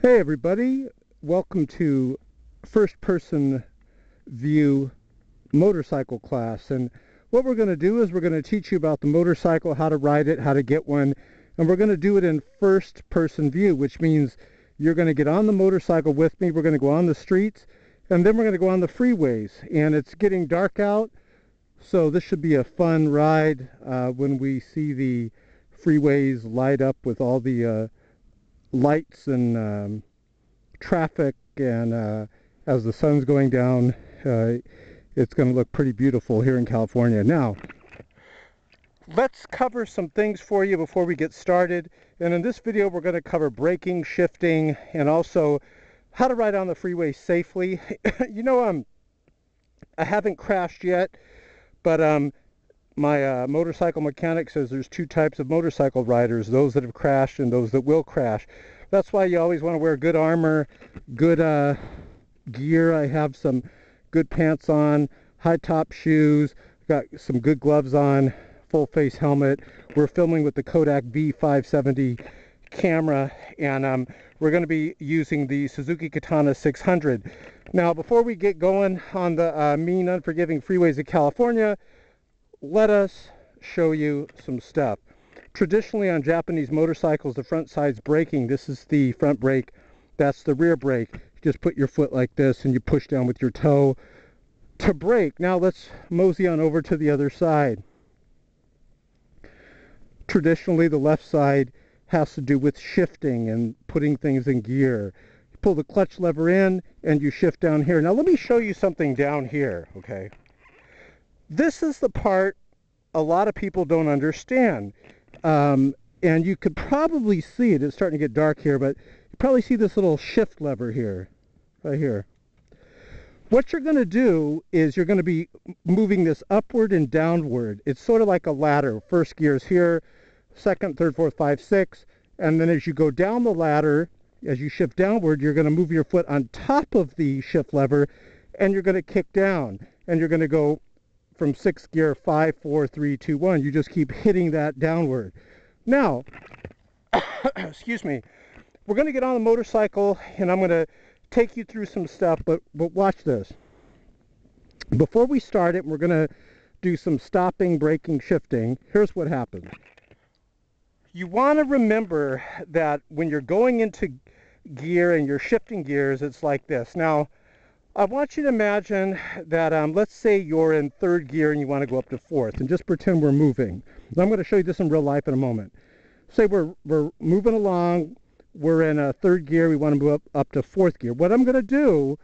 Hey everybody, welcome to first person view motorcycle class. And what we're going to do is we're going to teach you about the motorcycle, how to ride it, how to get one, and we're going to do it in first person view, which means you're going to get on the motorcycle with me, we're going to go on the streets, and then we're going to go on the freeways. And it's getting dark out, so this should be a fun ride when we see the freeways light up with all the lights and traffic, and as the sun's going down, it's going to look pretty beautiful here in California. Now, let's cover some things for you before we get started. And in this video, we're going to cover braking, shifting, and also how to ride on the freeway safely. You know, I haven't crashed yet, but my motorcycle mechanic says there's two types of motorcycle riders, those that have crashed and those that will crash. That's why you always want to wear good armor, good gear. I have some good pants on, high top shoes, got some good gloves on, full face helmet. We're filming with the Kodak V570 camera, and we're going to be using the Suzuki Katana 600. Now, before we get going on the mean, unforgiving freeways of California, let us show you some stuff. Traditionally on Japanese motorcycles, the front side's braking. This is the front brake, that's the rear brake. You just put your foot like this and you push down with your toe to brake. Now let's mosey on over to the other side. Traditionally the left side has to do with shifting and putting things in gear. You pull the clutch lever in and you shift down here. Now let me show you something down here, okay? This is the part a lot of people don't understand. And you could probably see it. It's starting to get dark here, but you probably see this little shift lever here, right here. What you're going to do is you're going to be moving this upward and downward. It's sort of like a ladder. First gear is here, second, third, fourth, five, six. And then as you go down the ladder, as you shift downward, you're going to move your foot on top of the shift lever, and you're going to kick down. And you're going to go from sixth gear, 5, 4, 3, 2, 1. You just keep hitting that downward. Now, excuse me, we're going to get on the motorcycle and I'm going to take you through some stuff, but watch this. Before we start it, we're going to do some stopping, braking, shifting. Here's what happens. You want to remember that when you're going into gear and you're shifting gears, it's like this. Now, I want you to imagine that, let's say you're in third gear and you want to go up to fourth, and just pretend we're moving. I'm going to show you this in real life in a moment. Say we're moving along, we're in a third gear, we want to move up to fourth gear. What I'm going to do,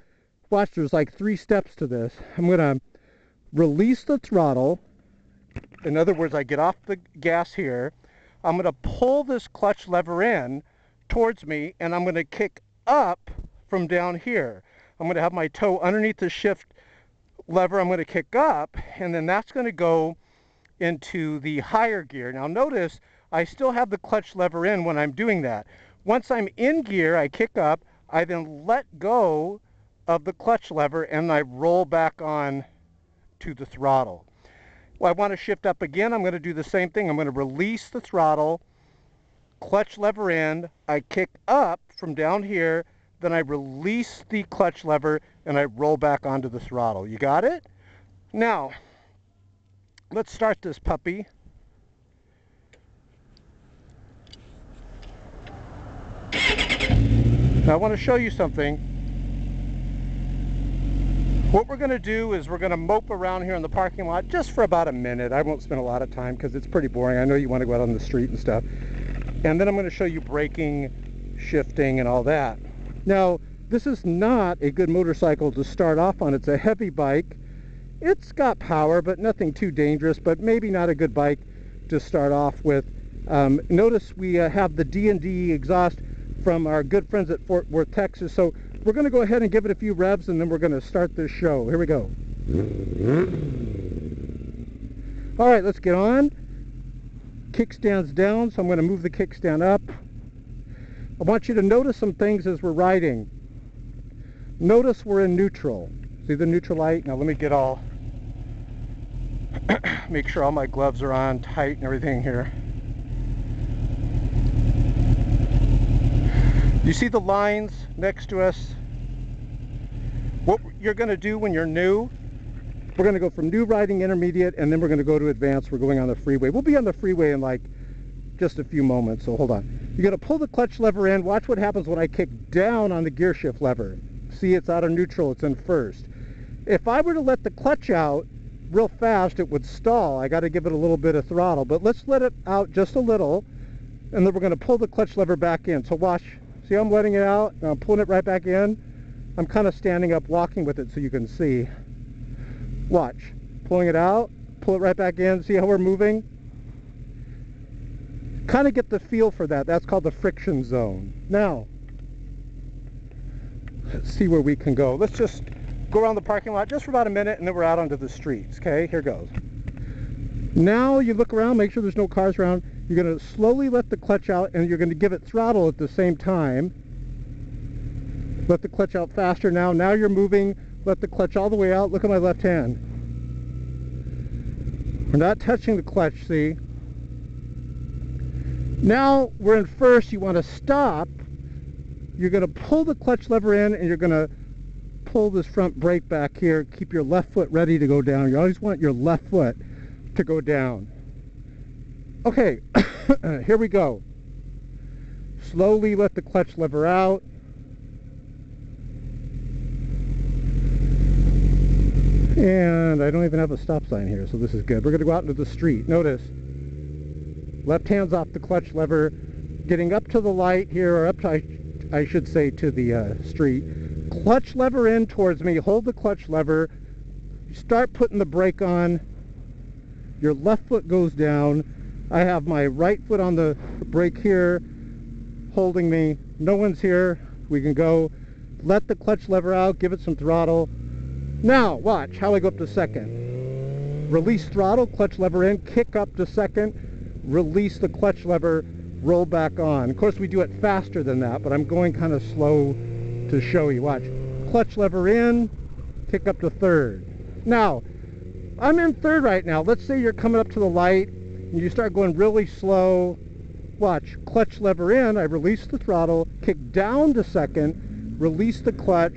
watch, there's like 3 steps to this. I'm going to release the throttle. In other words, I get off the gas here. I'm going to pull this clutch lever in towards me, and I'm going to kick up from down here. I'm going to have my toe underneath the shift lever. I'm going to kick up, and then that's going to go into the higher gear. Now notice I still have the clutch lever in when I'm doing that. Once I'm in gear, I kick up, I then let go of the clutch lever and I roll back on to the throttle. Well, I want to shift up again. I'm going to do the same thing. I'm going to release the throttle, clutch lever in, I kick up from down here, then I release the clutch lever and I roll back onto the throttle. You got it? Now, let's start this puppy. Now I want to show you something. What we're going to do is we're going to mope around here in the parking lot just for about a minute. I won't spend a lot of time because it's pretty boring. I know you want to go out on the street and stuff. And then I'm going to show you braking, shifting, and all that. Now, this is not a good motorcycle to start off on. It's a heavy bike. It's got power, but nothing too dangerous, but maybe not a good bike to start off with. Notice we have the D&D exhaust from our good friends at Fort Worth, Texas. So we're going to go ahead and give it a few revs, and then we're going to start this show. Here we go. All right, let's get on. Kickstand's down, so I'm going to move the kickstand up. I want you to notice some things as we're riding. Notice we're in neutral. See the neutral light? Now let me get all, make sure all my gloves are on tight and everything here. You see the lines next to us? What you're going to do when you're new, we're going to go from new riding intermediate, and then we're going to go to advanced. We're going on the freeway. We'll be on the freeway in like just a few moments, so hold on. You're going to pull the clutch lever in. Watch what happens when I kick down on the gear shift lever. See, it's out of neutral. It's in first. If I were to let the clutch out real fast, it would stall. I got to give it a little bit of throttle, but let's let it out just a little, and then we're going to pull the clutch lever back in. So watch. See how I'm letting it out? Now I'm pulling it right back in. I'm kind of standing up, walking with it so you can see. Watch. Pulling it out, pull it right back in. See how we're moving? Kind of get the feel for that. That's called the friction zone. Now, let's see where we can go. Let's just go around the parking lot just for about a minute, and then we're out onto the streets. Okay, here goes. Now you look around, make sure there's no cars around. You're going to slowly let the clutch out, and you're going to give it throttle at the same time. Let the clutch out faster now. Now you're moving. Let the clutch all the way out. Look at my left hand. We're not touching the clutch, see? Now we're in first. You want to stop. You're going to pull the clutch lever in, and you're going to pull this front brake back here. Keep your left foot ready to go down. You always want your left foot to go down. Okay, here we go. Slowly let the clutch lever out. And I don't even have a stop sign here, so this is good. We're going to go out into the street. Notice, left hand's off the clutch lever, getting up to the light here, or up to, I should say, to the street. Clutch lever in towards me. Hold the clutch lever. You start putting the brake on. Your left foot goes down. I have my right foot on the brake here, holding me. No one's here. We can go. Let the clutch lever out. Give it some throttle. Now, watch how I go up to second. Release throttle, clutch lever in, kick up to second, release the clutch lever, roll back on. Of course, we do it faster than that, but I'm going kind of slow to show you. Watch. Clutch lever in, kick up to third. Now, I'm in third right now. Let's say you're coming up to the light, and you start going really slow. Watch. Clutch lever in, I release the throttle, kick down to second, release the clutch,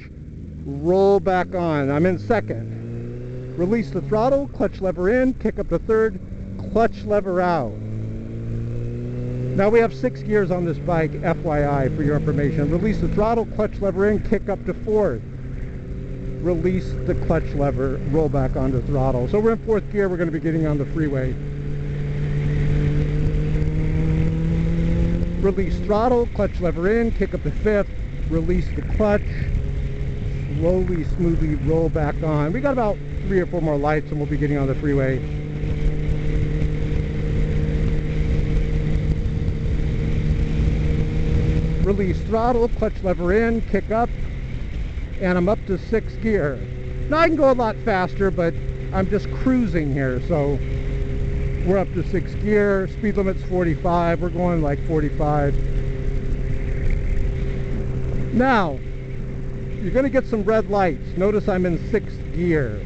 roll back on. I'm in second. Release the throttle, clutch lever in, kick up to third, clutch lever out. Now we have 6 gears on this bike, FYI, for your information. Release the throttle, clutch lever in, kick up to fourth. Release the clutch lever, roll back onto throttle. So we're in 4th gear. We're going to be getting on the freeway. Release throttle, clutch lever in, kick up to 5th, release the clutch, slowly, smoothly roll back on. We got about 3 or 4 more lights and we'll be getting on the freeway. Release throttle, clutch lever in, kick up, and I'm up to 6th gear. Now I can go a lot faster, but I'm just cruising here, so we're up to 6th gear. Speed limit's 45. We're going like 45. Now, you're going to get some red lights. Notice I'm in 6th gear.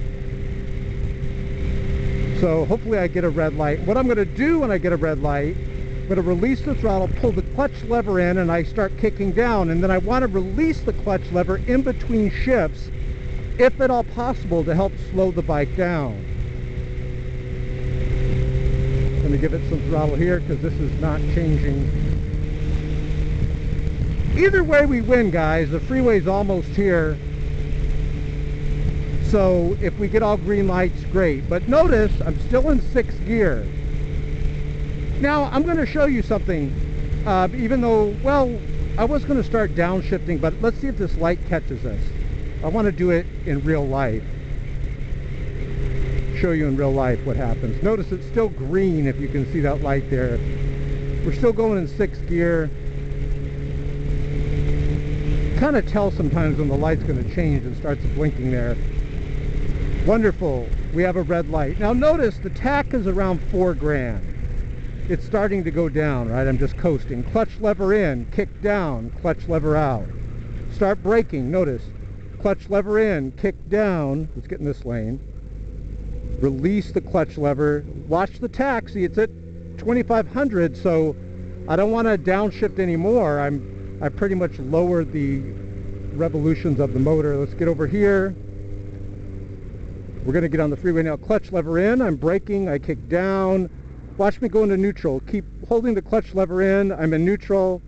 So hopefully I get a red light. What I'm going to do when I get a red light, I'm going to release the throttle, pull the clutch lever in, and I start kicking down. And then I want to release the clutch lever in between shifts, if at all possible, to help slow the bike down. I'm going to give it some throttle here because this is not changing. Either way we win, guys. The freeway's almost here. So if we get all green lights, great. But notice I'm still in 6th gear. Now I'm going to show you something. Even though, well, I was going to start downshifting, but let's see if this light catches us. I want to do it in real life. Show you in real life what happens. Notice it's still green if you can see that light there. We're still going in 6th gear. Kind of tell sometimes when the light's going to change and starts blinking there. Wonderful. We have a red light. Now notice the tack is around 4 grand. It's starting to go down, right? I'm just coasting. Clutch lever in, kick down, clutch lever out. Start braking. Notice clutch lever in, kick down. Let's get in this lane. Release the clutch lever. Watch the tack. See, it's at 2500, so I don't want to downshift anymore. I'm I pretty much lowered the revolutions of the motor. Let's get over here. We're going to get on the freeway now. Clutch lever in. I'm braking. I kick down. Watch me go into neutral. Keep holding the clutch lever in. I'm in neutral.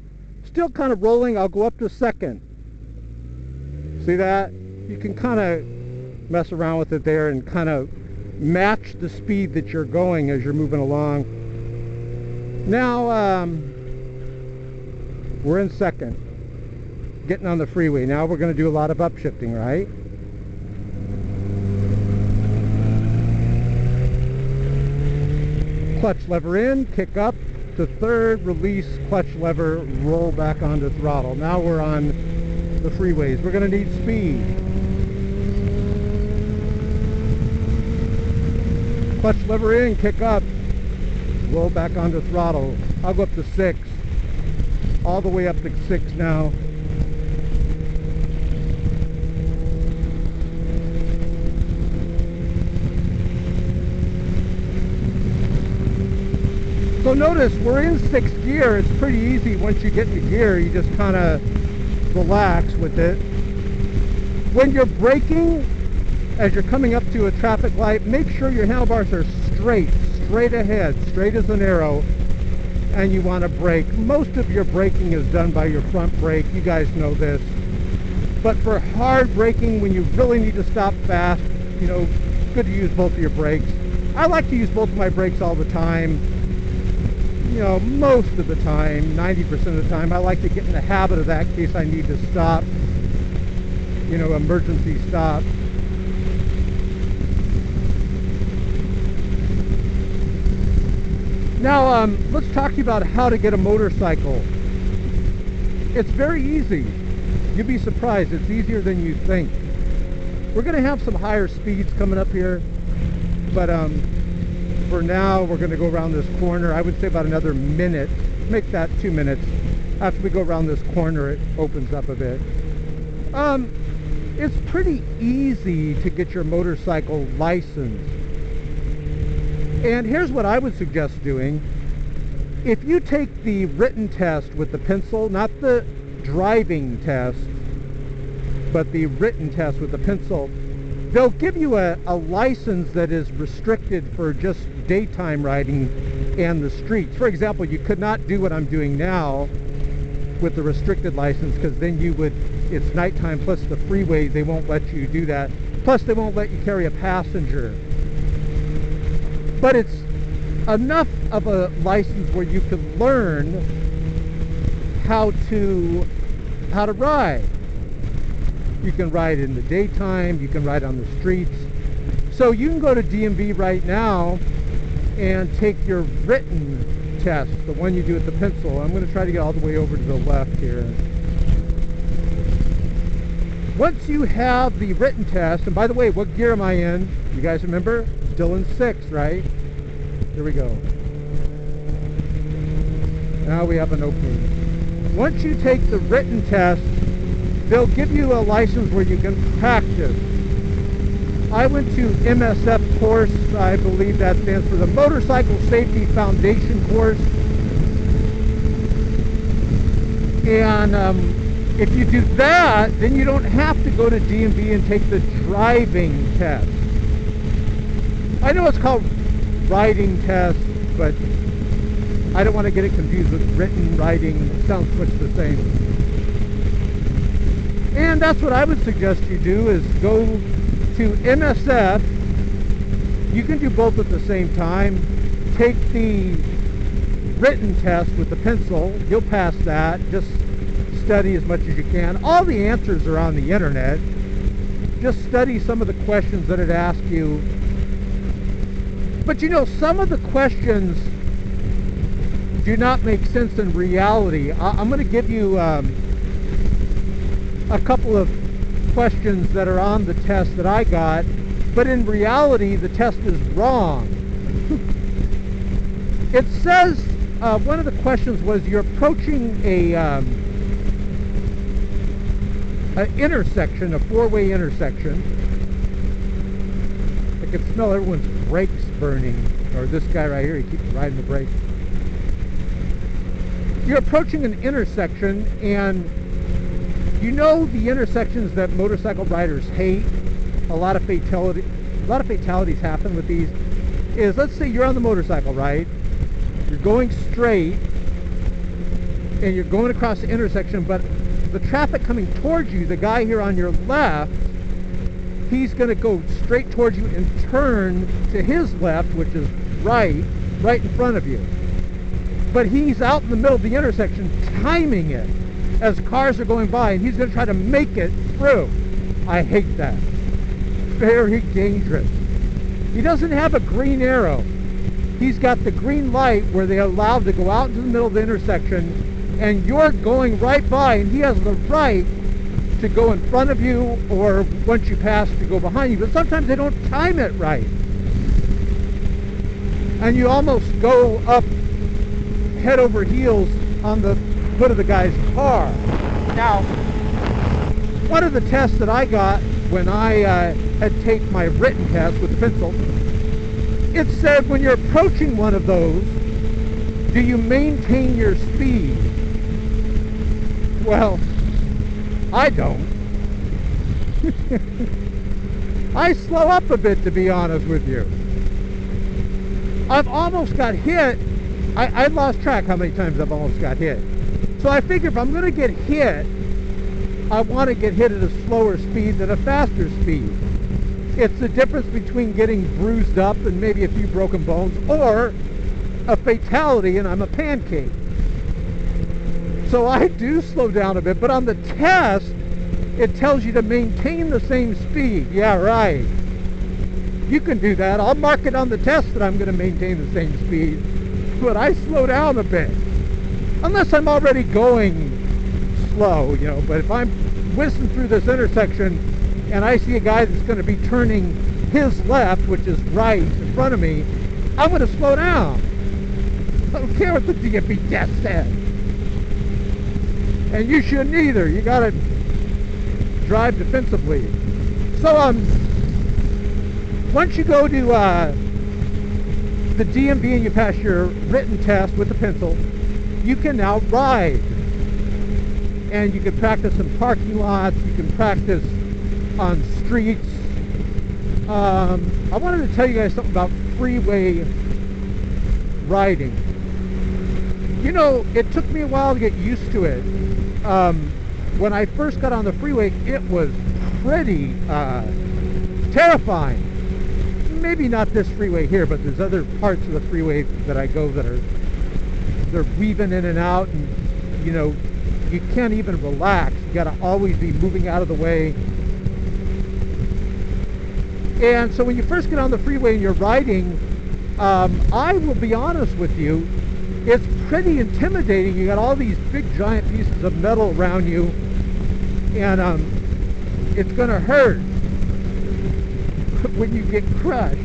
Still kind of rolling. I'll go up to second. See that? You can kind of mess around with it there and kind of match the speed that you're going as you're moving along. Now we're in second, getting on the freeway. Now we're going to do a lot of upshifting, right? Clutch lever in, kick up to third, release clutch lever, roll back onto throttle. Now we're on the freeways. We're going to need speed. Clutch lever in, kick up, roll back onto throttle. I'll go up to 6, all the way up to 6 now. So notice we're in 6th gear. It's pretty easy once you get into gear. You just kind of relax with it. When you're braking, as you're coming up to a traffic light, make sure your handlebars are straight ahead, straight as an arrow, and you want to brake. Most of your braking is done by your front brake. You guys know this. But for hard braking, when you really need to stop fast, you know, it's good to use both of your brakes. I like to use both of my brakes all the time. You know, most of the time, 90% of the time, I like to get in the habit of that in case I need to stop, you know, emergency stop. Now, let's talk to you about how to get a motorcycle. It's very easy. You'll be surprised. It's easier than you think. We're going to have some higher speeds coming up here, but for now, we're going to go around this corner. I would say about another minute. Make that 2 minutes. After we go around this corner, it opens up a bit. It's pretty easy to get your motorcycle license. And here's what I would suggest doing. If you take the written test with the pencil, not the driving test, but the written test with the pencil, they'll give you a license that is restricted for just daytime riding and the streets. For example, you could not do what I'm doing now with the restricted license, because then you would, it's nighttime, plus the freeway, they won't let you do that. Plus they won't let you carry a passenger. But it's enough of a license where you can learn how to ride. You can ride in the daytime, you can ride on the streets. So you can go to DMV right now and take your written test, the one you do with the pencil. I'm going to try to get all the way over to the left here. Once you have the written test, and by the way, what gear am I in? You guys remember? Still in 6, right? Here we go. Now we have an opening. Once you take the written test, they'll give you a license where you can practice. I went to MSF course. I believe that stands for the Motorcycle Safety Foundation course. And if you do that, then you don't have to go to DMV and take the driving test. I know it's called riding test, but I don't want to get it confused with written writing. It sounds much the same. And that's what I would suggest you do, is go to MSF. You can do both at the same time. Take the written test with the pencil. You'll pass that. Just study as much as you can. All the answers are on the internet. Just study some of the questions that it asks you. But you know, some of the questions do not make sense in reality. I'm going to give you a couple of questions that are on the test that I got, but in reality the test is wrong. It says, one of the questions was, you're approaching an intersection, a 4-way intersection. I can smell everyone's brakes burning, or this guy right here, he keeps riding the brakes. you're approaching an intersection, and you know the intersections that motorcycle riders hate, a lot of fatalities happen with these, is, let's say you're on the motorcycle, right? You're going straight, and you're going across the intersection, but the traffic coming towards you, the guy here on your left, he's going to go straight towards you and turn to his left, which is right in front of you. But he's out in the middle of the intersection timing it as cars are going by, and he's going to try to make it through. I hate that. Very dangerous. He doesn't have a green arrow. He's got the green light where they're allowed to go out into the middle of the intersection, and you're going right by, and he has the right to go in front of you, or once you pass, to go behind you. But sometimes they don't time it right, and you almost go up head over heels on the hood of the guy's car. Now, one of the tests that I got when I had taken my written test with the pencil, it said when you're approaching one of those, do you maintain your speed? Well, I don't. I slow up a bit, to be honest with you. I've almost got hit. I lost track how many times I've almost got hit. So I figure if I'm going to get hit, I want to get hit at a slower speed than a faster speed. It's the difference between getting bruised up and maybe a few broken bones, or a fatality and I'm a pancake. So I do slow down a bit, but on the test, it tells you to maintain the same speed. Yeah, right. You can do that. I'll mark it on the test that I'm going to maintain the same speed, but I slow down a bit. Unless I'm already going slow, you know, but if I'm whizzing through this intersection and I see a guy that's going to be turning his left, which is right in front of me, I'm going to slow down. I don't care what the DMV test says. And you shouldn't either. You got to drive defensively. So once you go to the DMV and you pass your written test with the pencil, you can now ride. And you can practice in parking lots, you can practice on streets. I wanted to tell you guys something about freeway riding. You know, it took me a while to get used to it. When I first got on the freeway, it was pretty terrifying. Maybe not this freeway here, but there's other parts of the freeway that I go that they're weaving in and out, and you know, you can't even relax. You got to always be moving out of the way. And so when you first get on the freeway and you're riding, I will be honest with you, it's pretty intimidating. You got all these big giant pieces of metal around you, and it's going to hurt when you get crushed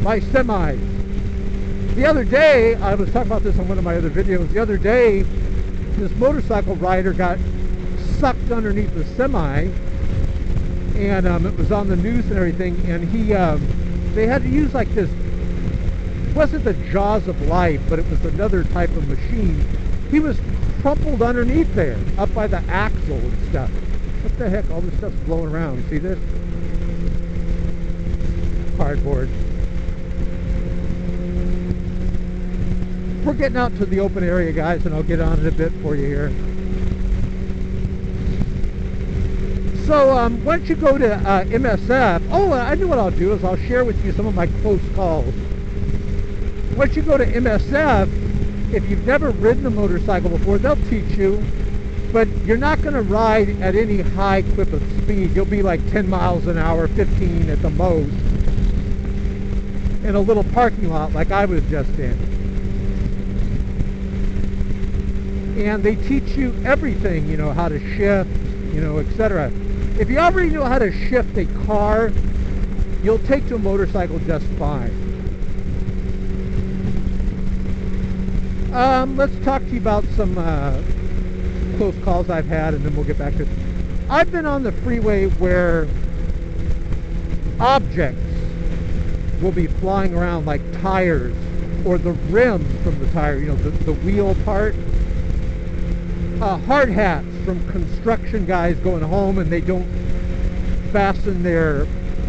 by semis. The other day, I was talking about this on one of my other videos, the other day, this motorcycle rider got sucked underneath the semi, and it was on the news and everything, and they had to use like this, it wasn't the jaws of life, but it was another type of machine. He was crumpled underneath there, up by the axle and stuff. What the heck, all this stuff's blowing around, see this? Cardboard. We're getting out to the open area, guys, and I'll get on it a bit for you here. So once you go to MSF, I know what I'll do is I'll share with you some of my close calls. Once you go to MSF, if you've never ridden a motorcycle before, they'll teach you, but you're not going to ride at any high clip of speed. You'll be like 10 miles an hour, 15 at the most, in a little parking lot like I was just in. And they teach you everything, you know, how to shift, you know, etc. If you already know how to shift a car, you'll take to a motorcycle just fine. Let's talk to you about some close calls I've had, and then we'll get back to it. I've been on the freeway where objects will be flying around like tires or the rim from the tire, you know, the wheel part. Hard hats from construction guys going home and they don't fasten their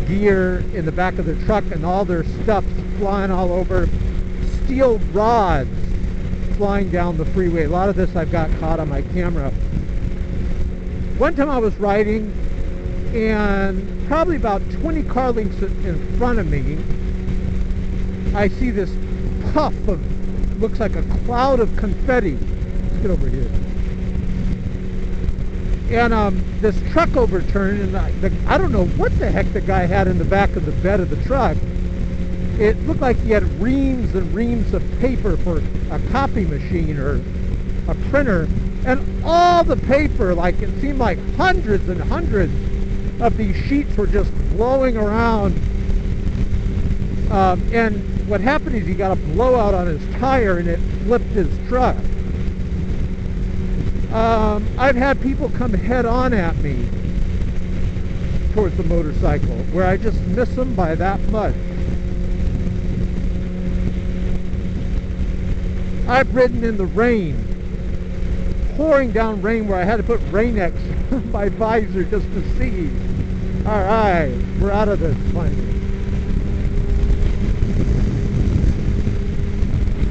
gear in the back of the truck and all their stuff's flying all over. Steel rods flying down the freeway. A lot of this I've got caught on my camera. One time I was riding and probably about 20 car lengths in front of me, I see this puff of, looks like a cloud of confetti. Let's get over here. And this truck overturned, and I don't know what the heck the guy had in the back of the bed of the truck. It looked like he had reams and reams of paper for a copy machine or a printer, and all the paper, like it seemed like hundreds and hundreds of these sheets were just blowing around. And what happened is he got a blowout on his tire and it flipped his truck. I've had people come head on at me towards the motorcycle where I just miss them by that much. I've ridden in the rain, pouring down rain, where I had to put Rain-X on my visor just to see. All right, we're out of this finally.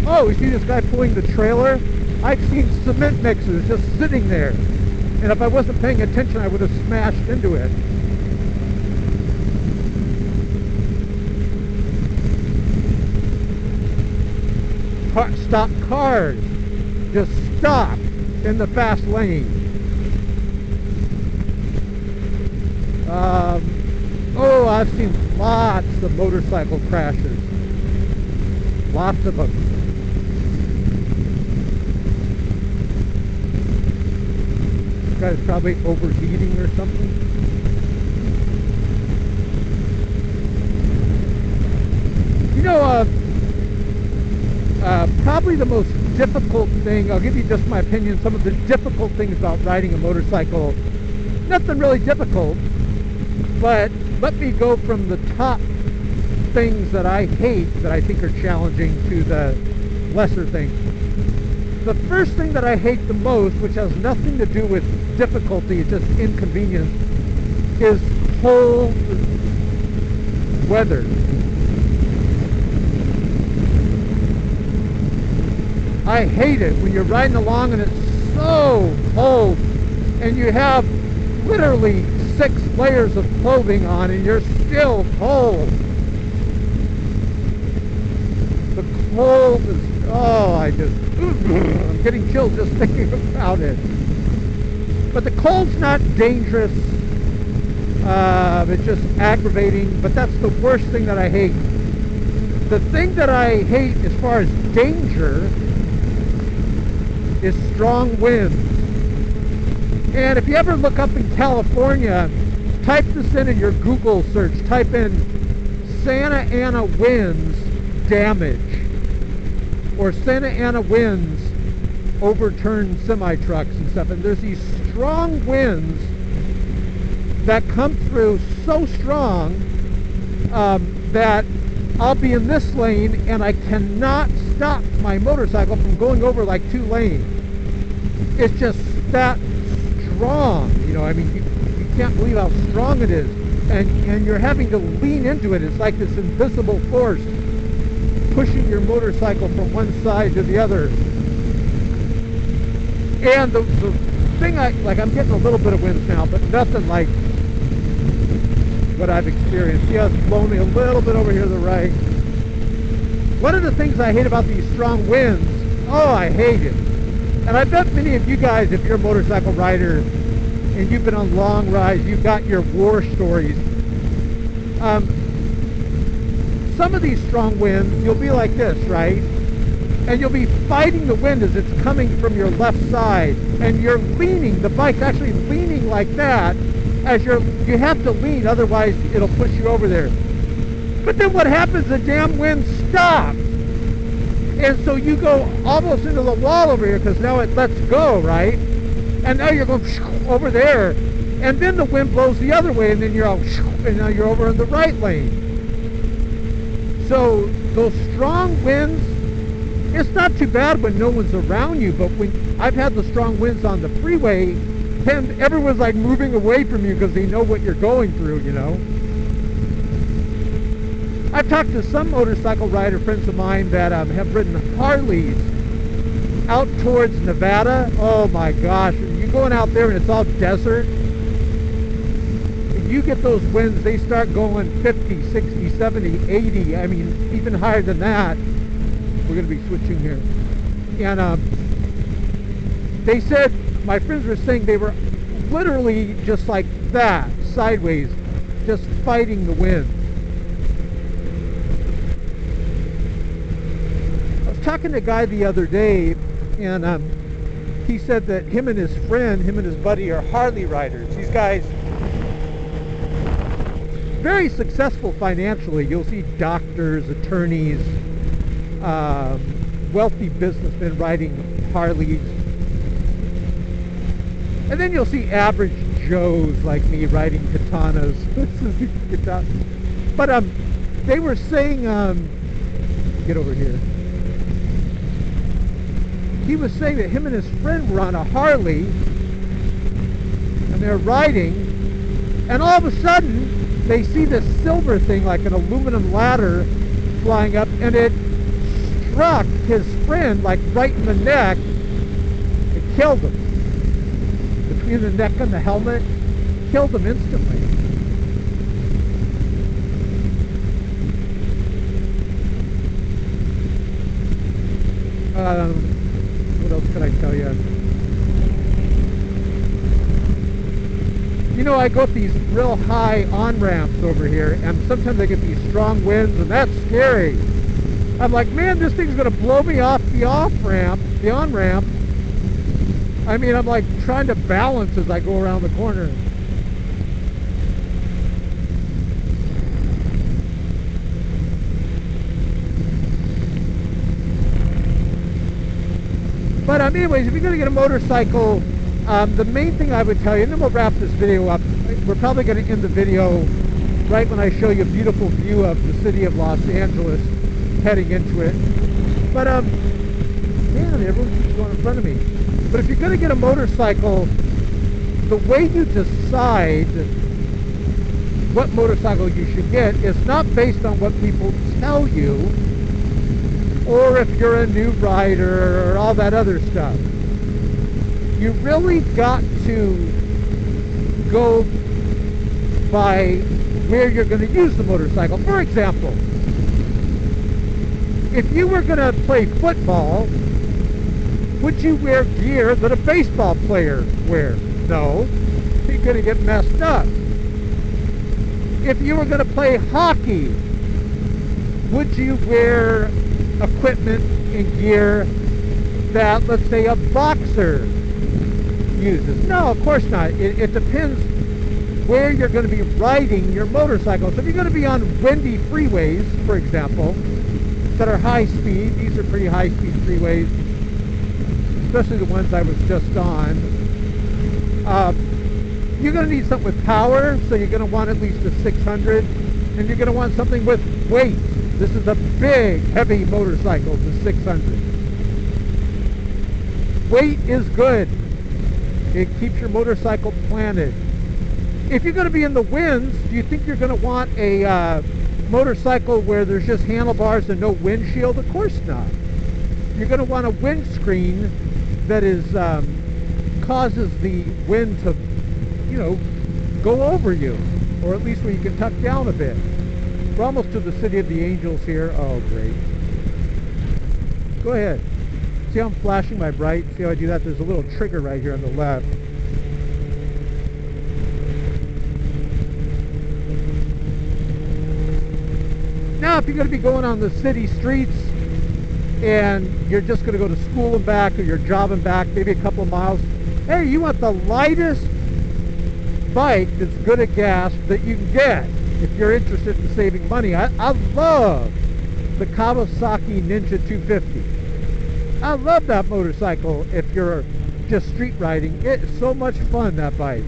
Oh, you see this guy pulling the trailer? I've seen cement mixers just sitting there, and if I wasn't paying attention I would have smashed into it. Stop cars, just stop in the fast lane. Oh, I've seen lots of motorcycle crashes, lots of them. This guy's probably overheating or something. You know, probably the most difficult thing, I'll give you just my opinion, some of the difficult things about riding a motorcycle. Nothing really difficult, but let me go from the top things that I hate, that I think are challenging, to the lesser things. The first thing that I hate the most, which has nothing to do with difficulty, it's just inconvenience, is cold weather. I hate it when you're riding along and it's so cold and you have literally 6 layers of clothing on and you're still cold. The cold is, oh, I'm getting chills just thinking about it. But the cold's not dangerous, it's just aggravating, but that's the worst thing that I hate. The thing that I hate as far as danger is strong winds. And if you ever look up in California, type this in your Google search, type in Santa Ana winds damage, or Santa Ana winds overturned semi-trucks and stuff, and there's these strong winds that come through so strong that I'll be in this lane and I cannot stop my motorcycle from going over like 2 lanes. It's just that strong, you know, I mean, you can't believe how strong it is, and you're having to lean into it. It's like this invisible force pushing your motorcycle from one side to the other. And the thing I'm getting a little bit of winds now, but nothing like what I've experienced. Yeah, it's blowing me a little bit over here to the right. One of the things I hate about these strong winds, oh, I hate it. And I bet many of you guys, if you're a motorcycle rider and you've been on long rides, you've got your war stories. Some of these strong winds, you'll be like this, right? And you'll be fighting the wind as it's coming from your left side, and you're leaning, the bike's actually leaning like that, as you have to lean, otherwise it'll push you over there. But then what happens, the damn wind stops. And so you go almost into the wall over here, because now it lets go, right? And now you're going over there, and then the wind blows the other way, and then you're out, and now you're over in the right lane. So those strong winds It's not too bad when no one's around you, but when I've had the strong winds on the freeway, then everyone's like moving away from you because they know what you're going through, you know. I've talked to some motorcycle rider friends of mine that have ridden Harleys out towards Nevada. Oh my gosh, you're going out there and it's all desert. If you get those winds, they start going 50, 60, 70, 80, I mean even higher than that. We're going to be switching here. And they said, my friends were saying they were literally just like that, sideways, just fighting the wind. I was talking to a guy the other day, and he said that him and his friend, him and his buddy are Harley riders. These guys, very successful financially. You'll see doctors, attorneys, wealthy businessmen riding Harleys. And then you'll see average Joes like me riding katanas. But they were saying, get over here. He was saying that him and his friend were on a Harley, and they're riding, and all of a sudden they see this silver thing like an aluminum ladder flying up, and it struck his friend like right in the neck. It killed him. Between the neck and the helmet, killed him instantly. What else can I tell you? You know, I go up these real high on-ramps over here, and sometimes I get these strong winds, and that's scary. I'm like, man, this thing's going to blow me off the off-ramp, the on-ramp. I mean, I'm like trying to balance as I go around the corner. But anyways, if you're going to get a motorcycle, the main thing I would tell you, and then we'll wrap this video up. We're probably going to end the video right when I show you a beautiful view of the city of Los Angeles heading into it. But, man, everyone keeps going in front of me. But if you're going to get a motorcycle, the way you decide what motorcycle you should get is not based on what people tell you, or if you're a new rider, or all that other stuff. You really got to go by where you're going to use the motorcycle. For example, if you were going to play football, would you wear gear that a baseball player wears? No. You're going to get messed up. If you were going to play hockey, would you wear equipment and gear that, let's say, a boxer uses? No, of course not. It depends where you're going to be riding your motorcycle. So if you're going to be on windy freeways, for example, that are high speed, these are pretty high speed freeways, especially the ones I was just on, you're going to need something with power, so you're going to want at least a 600, and you're going to want something with weight. This is a big, heavy motorcycle, the 600. Weight is good. It keeps your motorcycle planted. If you're going to be in the winds, do you think you're going to want a motorcycle where there's just handlebars and no windshield? Of course not. You're going to want a windscreen that is causes the wind to, you know, go over you, or at least where you can tuck down a bit. We're almost to the City of the Angels here. Oh, great. Go ahead. See how I'm flashing my bright? See how I do that? There's a little trigger right here on the left. Now, if you're going to be going on the city streets and you're just going to go to school and back, or you're jobbing back, maybe a couple of miles, hey, you want the lightest bike that's good at gas that you can get if you're interested in saving money. I love the Kawasaki Ninja 250. I love that motorcycle if you're just street riding. It's so much fun, that bike.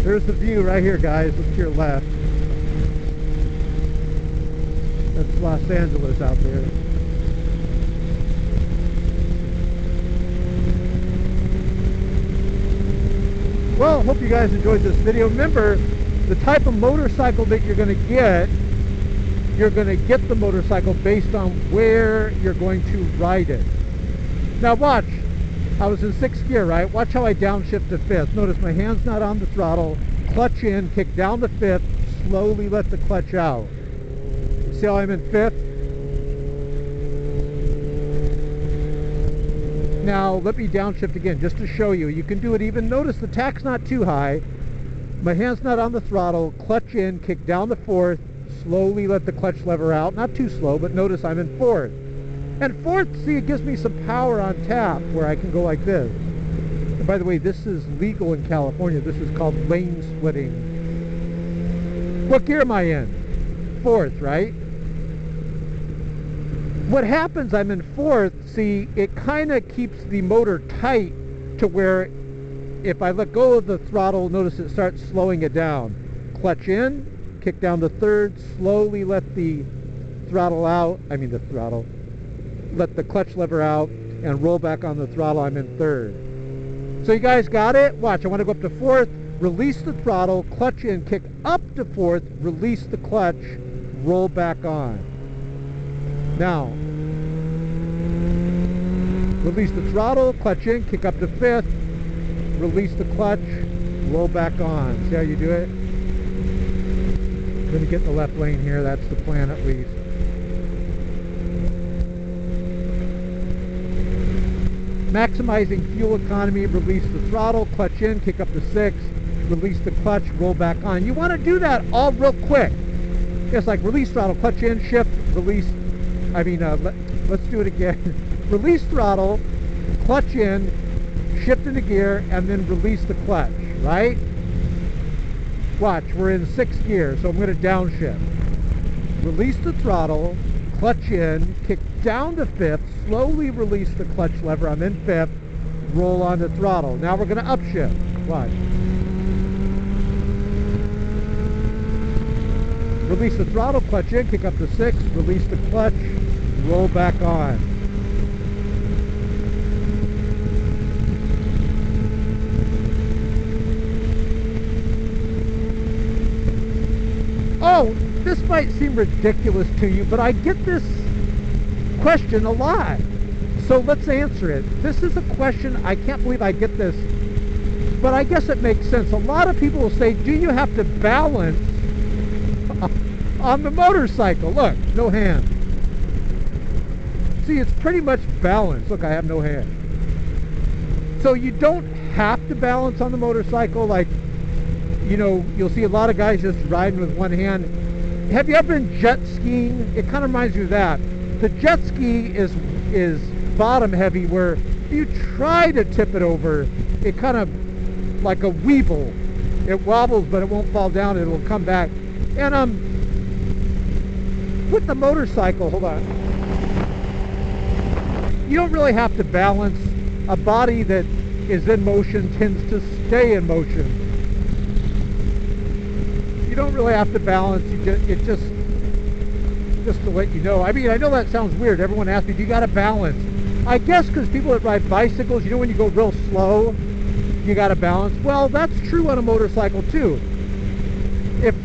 There's the view right here, guys. Look to your left. That's Los Angeles out there. Well, hope you guys enjoyed this video. Remember, the type of motorcycle that you're going to get the motorcycle based on where you're going to ride it. Now watch, I was in 6th gear, right? Watch how I downshift to 5th. Notice my hand's not on the throttle, clutch in, kick down to 5th, slowly let the clutch out. See how I'm in 5th? Now let me downshift again just to show you. You can do it even. Notice the tack's not too high. My hand's not on the throttle. Clutch in, kick down to 4th. Slowly let the clutch lever out. Not too slow, but notice I'm in 4th. And 4th, see, it gives me some power on tap where I can go like this. And by the way, this is legal in California. This is called lane splitting. What gear am I in? 4th, right? What happens, I'm in 4th, see, it kind of keeps the motor tight to where if I let go of the throttle, notice it starts slowing it down. Clutch in, kick down to 3rd, slowly let the throttle out, let the clutch lever out and roll back on the throttle, I'm in 3rd. So you guys got it? Watch, I want to go up to 4th, release the throttle, clutch in, kick up to 4th, release the clutch, roll back on. Now, release the throttle, clutch in, kick up to 5th, release the clutch, roll back on. See how you do it? I'm going to get in the left lane here, that's the plan at least. Maximizing fuel economy, release the throttle, clutch in, kick up to 6th, release the clutch, roll back on. You want to do that all real quick. It's like release throttle, clutch in, shift, release, let's do it again. Release throttle, clutch in, shift into gear, and then release the clutch, right? Watch, we're in 6th gear, so I'm going to downshift. Release the throttle, clutch in, kick down to 5th, slowly release the clutch lever, I'm in 5th, roll on the throttle. Now we're going to upshift. Watch. Release the throttle, clutch in, kick up to 6th, release the clutch, roll back on. Oh, this might seem ridiculous to you, but I get this question a lot. So let's answer it. This is a question, I can't believe I get this, but I guess it makes sense. A lot of people will say, do you have to balance on the motorcycle? Look, no hand. See, it's pretty much balanced. Look, I have no hand. So you don't have to balance on the motorcycle. Like, you know, you'll see a lot of guys just riding with one hand. Have you ever been jet skiing? It kind of reminds you of that. The jet ski is bottom heavy, where if you try to tip it over, it kind of like a weeble. It wobbles, but it won't fall down. It'll come back. And with the motorcycle, hold on. You don't really have to balance. A body that is in motion tends to stay in motion. You don't really have to balance. Just to let you know. I mean, I know that sounds weird. Everyone asks me, do you got to balance? I guess because people that ride bicycles, you know, when you go real slow, you got to balance. Well, that's true on a motorcycle too.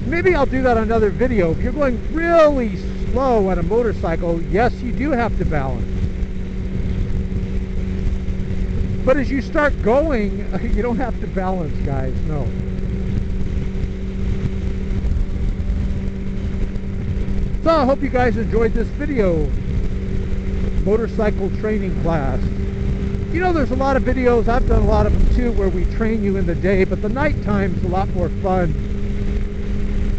Maybe I'll do that on another video. If you're going really slow on a motorcycle, yes, you do have to balance. But as you start going, you don't have to balance, guys. No. So I hope you guys enjoyed this video. Motorcycle training class. You know, there's a lot of videos, I've done a lot of them too, where we train you in the day, but the night time's a lot more fun.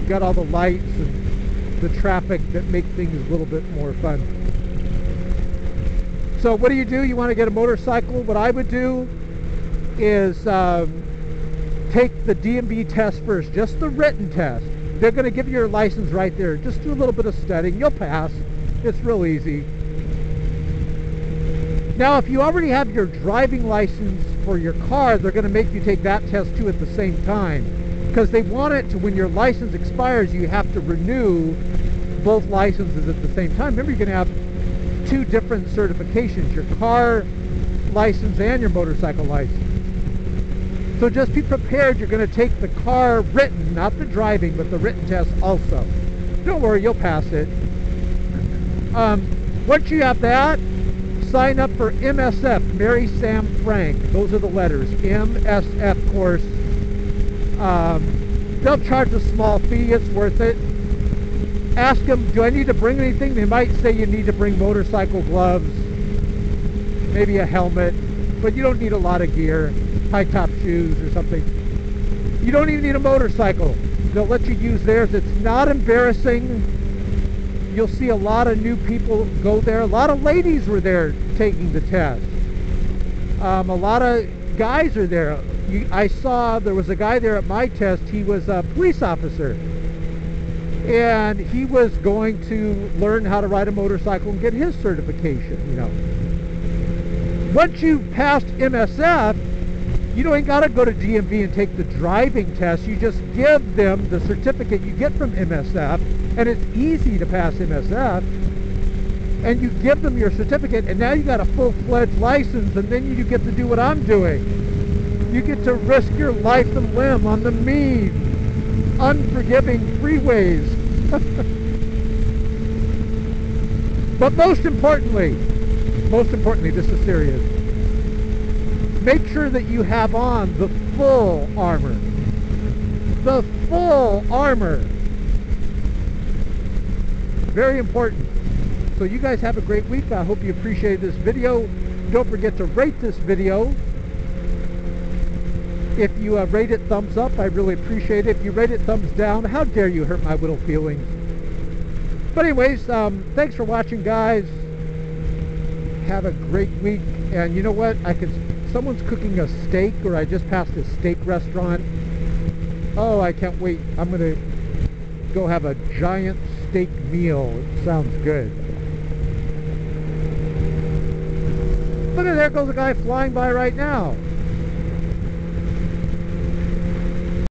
You got all the lights and the traffic that make things a little bit more fun. So what do? You want to get a motorcycle? What I would do is take the DMV test first, just the written test. They're going to give you your license right there. Just do a little bit of studying. You'll pass. It's real easy. Now, if you already have your driving license for your car, they're going to make you take that test too at the same time. Because they want it to, when your license expires, you have to renew both licenses at the same time. Remember, you're going to have 2 different certifications, your car license and your motorcycle license. So just be prepared. You're going to take the car written, not the driving, but the written test also. Don't worry, you'll pass it. Once you have that, sign up for MSF, Mary Sam Frank. Those are the letters, MSF course. They'll charge a small fee, it's worth it. Ask them, do I need to bring anything? They might say you need to bring motorcycle gloves, maybe a helmet, but you don't need a lot of gear, high top shoes or something. You don't even need a motorcycle. They'll let you use theirs. It's not embarrassing. You'll see a lot of new people go there. A lot of ladies were there taking the test. A lot of guys are there. I saw there was a guy there at my test. He was a police officer, and he was going to learn how to ride a motorcycle and get his certification. You know, once you've passed MSF, you ain't got to go to DMV and take the driving test. You just give them the certificate you get from MSF, and it's easy to pass MSF. And you give them your certificate, and now you got a full-fledged license, and then you get to do what I'm doing. You get to risk your life and limb on the mean, unforgiving freeways. But most importantly, this is serious. Make sure that you have on the full armor. The full armor. Very important. So you guys have a great week. I hope you appreciated this video. Don't forget to rate this video. If you rate it thumbs up, I really appreciate it. If you rate it thumbs down, how dare you hurt my little feelings. But anyways, thanks for watching, guys. Have a great week. And you know what? Someone's cooking a steak, or I just passed a steak restaurant. Oh, I can't wait. I'm going to go have a giant steak meal. It sounds good. Look at, there goes a guy flying by right now.